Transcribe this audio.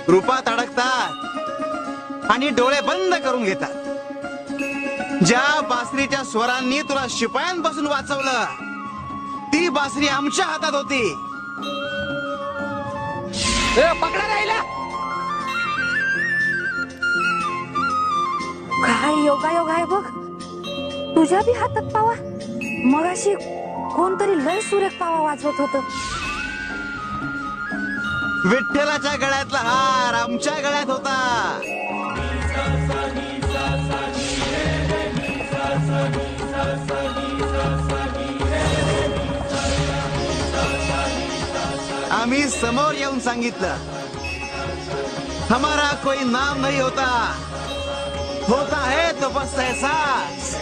रूपात अडकतात आणि डोळे बंद करून घेतात. ज्या बासरीच्या स्वरांनी तुला शिपायांपासून वाचवलं ती बासरी आमच्या हातात होती. पकडा राहिला. काय योगायोग आहे बघ, तुझ्या बी हातात पावा. मगाशी कोणतरी लय सुरेख पावा वाजवत होत. विठ्ठलाच्या गळ्यातला हार आमच्या गळ्यात होता. आम्ही समोर येऊन सांगितलं, हमारा कोई नाम नहीं होता, होता है तो बस एहसास.